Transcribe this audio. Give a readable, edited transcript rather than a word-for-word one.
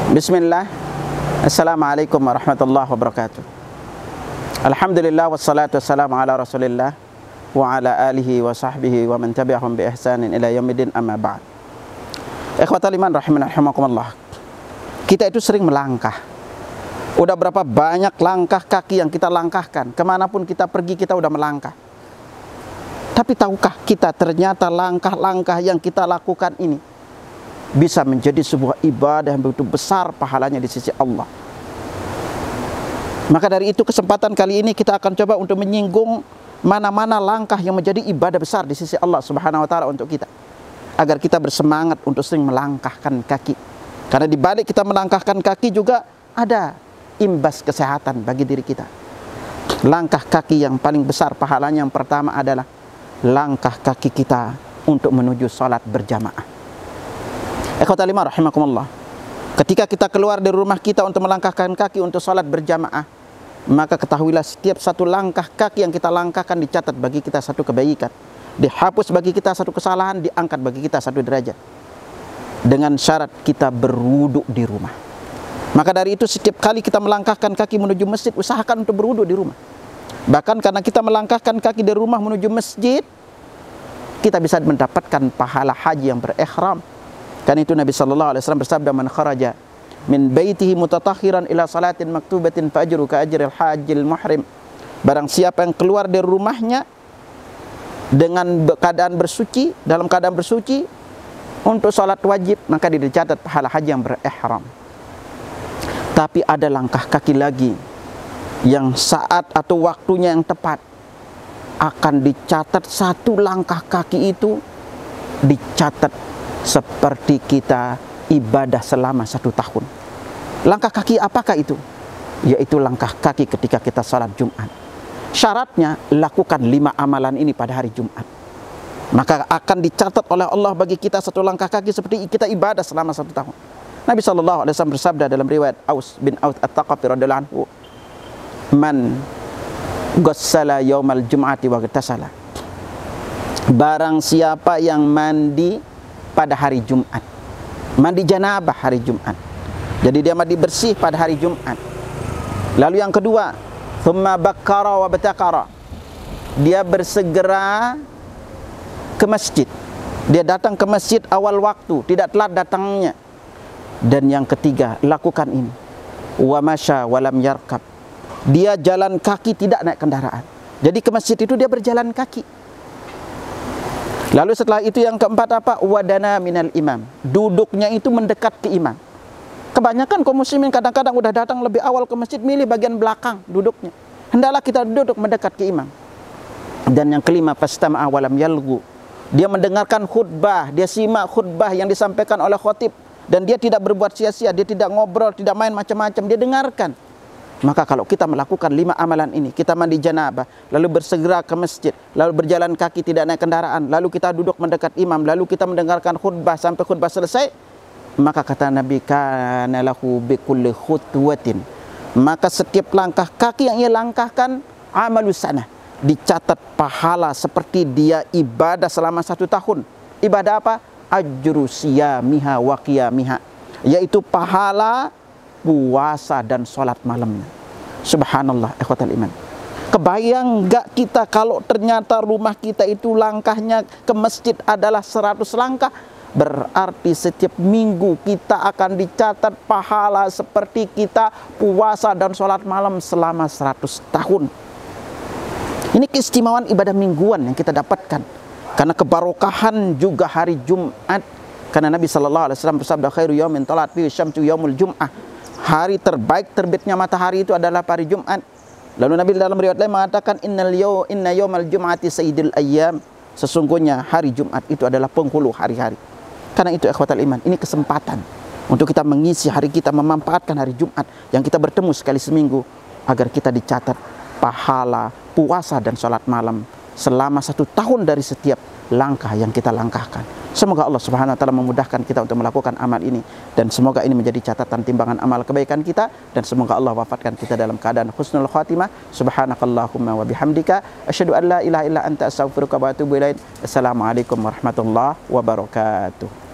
Bismillah. Assalamualaikum warahmatullahi wabarakatuh. Alhamdulillah wassalatu wassalamu ala Rasulillah wa ala alihi wa sahbihi wa man tabi'ahum bi ihsanin ila yaumiddin, amma ba'd. Ikhwatal iman rahimani rahimakumullah. Kita itu sering melangkah. Udah berapa banyak langkah kaki yang kita langkahkan. Kemanapun kita pergi kita udah melangkah. Tapi tahukah kita ternyata langkah-langkah yang kita lakukan ini bisa menjadi sebuah ibadah yang begitu besar pahalanya di sisi Allah. Maka dari itu kesempatan kali ini kita akan coba untuk menyinggung mana-mana langkah yang menjadi ibadah besar di sisi Allah Subhanahu wa taala untuk kita, agar kita bersemangat untuk sering melangkahkan kaki. Karena di balik kita melangkahkan kaki juga ada imbas kesehatan bagi diri kita. Langkah kaki yang paling besar pahalanya yang pertama adalah langkah kaki kita untuk menuju salat berjamaah. Ikhwatal iman rahimakumullah. Ketika kita keluar dari rumah kita untuk melangkahkan kaki untuk salat berjamaah, maka ketahuilah setiap satu langkah kaki yang kita langkahkan dicatat bagi kita satu kebaikan, dihapus bagi kita satu kesalahan, diangkat bagi kita satu derajat. Dengan syarat kita berwudu di rumah. Maka dari itu setiap kali kita melangkahkan kaki menuju masjid, usahakan untuk berwudu di rumah. Bahkan karena kita melangkahkan kaki dari rumah menuju masjid, kita bisa mendapatkan pahala haji yang berikhram. Karena itu Nabi sallallahu alaihi wasallam bersabda, "Man kharaja min baitihi mutatahhiran ila salatin maktubatin fa ajru ka ajril hajjil muhrim." Barang siapa yang keluar dari rumahnya dengan keadaan bersuci, dalam keadaan bersuci untuk salat wajib, maka dicatat pahala haji yang berihram. Tapi ada langkah kaki lagi yang saat atau waktunya yang tepat akan dicatat, satu langkah kaki itu dicatat seperti kita ibadah selama 1 tahun. Langkah kaki apakah itu? Yaitu langkah kaki ketika kita salat Jumat. Syaratnya lakukan 5 amalan ini pada hari Jumat. Maka akan dicatat oleh Allah bagi kita satu langkah kaki seperti kita ibadah selama 1 tahun. Nabi SAW bersabda dalam riwayat Aus bin Aus At-Taqafi radhiyallahu anhu, "Man ghassala yaumal jum'ati wa ghtasala." Barang siapa yang mandi pada hari Jumat, mandi janabah hari Jumat, jadi dia mandi bersih pada hari Jumat. Lalu yang kedua, thumma bakkara wa batakara, dia bersegera ke masjid, dia datang ke masjid awal waktu, tidak telat datangnya. Dan yang ketiga, lakukan ini, wa masya wa lam yarkab, dia jalan kaki tidak naik kendaraan. Jadi ke masjid itu dia berjalan kaki. Lalu setelah itu yang keempat apa? Wadana minal imam, duduknya itu mendekat ke imam. Kebanyakan kaum muslimin kadang-kadang udah datang lebih awal ke masjid, milih bagian belakang duduknya. Hendaklah kita duduk mendekat ke imam. Dan yang kelima, fastama'a walam yalghu, dia mendengarkan khutbah, dia simak khutbah yang disampaikan oleh khatib, dan dia tidak berbuat sia-sia, dia tidak ngobrol, tidak main macam-macam, dia dengarkan. Maka kalau kita melakukan 5 amalan ini, kita mandi janabah, lalu bersegera ke masjid, lalu berjalan kaki tidak naik kendaraan, lalu kita duduk mendekat imam, lalu kita mendengarkan khutbah sampai khutbah selesai, maka kata Nabi, kana lahu bikulli khutwatin, maka setiap langkah kaki yang ia langkahkan amalus sanah, dicatat pahala seperti dia ibadah selama 1 tahun. Ibadah apa? Ajru siyamiha wa qiyamiha, yaitu pahala puasa dan sholat malamnya. Subhanallah, ikhwatal iman. Kebayang enggak kita kalau ternyata rumah kita itu langkahnya ke masjid adalah 100 langkah, berarti setiap minggu kita akan dicatat pahala seperti kita puasa dan sholat malam selama 100 tahun. Ini keistimewaan ibadah mingguan yang kita dapatkan, karena kebarokahan juga hari Jumat. Karena Nabi sallallahu alaihi wasallam bersabda, khairu yaumin talat fihi syamsu yaumul jum'ah, hari terbaik terbitnya matahari itu adalah hari Jumat. Lalu Nabi dalam riwayat lain mengatakan, inna yaumal jum'ati sayyidul ayyam, sesungguhnya hari Jumat itu adalah penghulu hari-hari. Karena itu ikhwatal iman, ini kesempatan untuk kita mengisi hari kita, memanfaatkan hari Jumat yang kita bertemu sekali seminggu, agar kita dicatat pahala puasa dan sholat malam selama 1 tahun dari setiap langkah yang kita langkahkan. Semoga Allah Subhanahu wa taala memudahkan kita untuk melakukan amal ini, dan semoga ini menjadi catatan timbangan amal kebaikan kita, dan semoga Allah wafatkan kita dalam keadaan husnul khatimah. Subhanakallahumma wa bihamdika asyhadu an la ilaha illa anta astaghfiruka wa atubu ilaik. Assalamualaikum warahmatullahi wabarakatuh.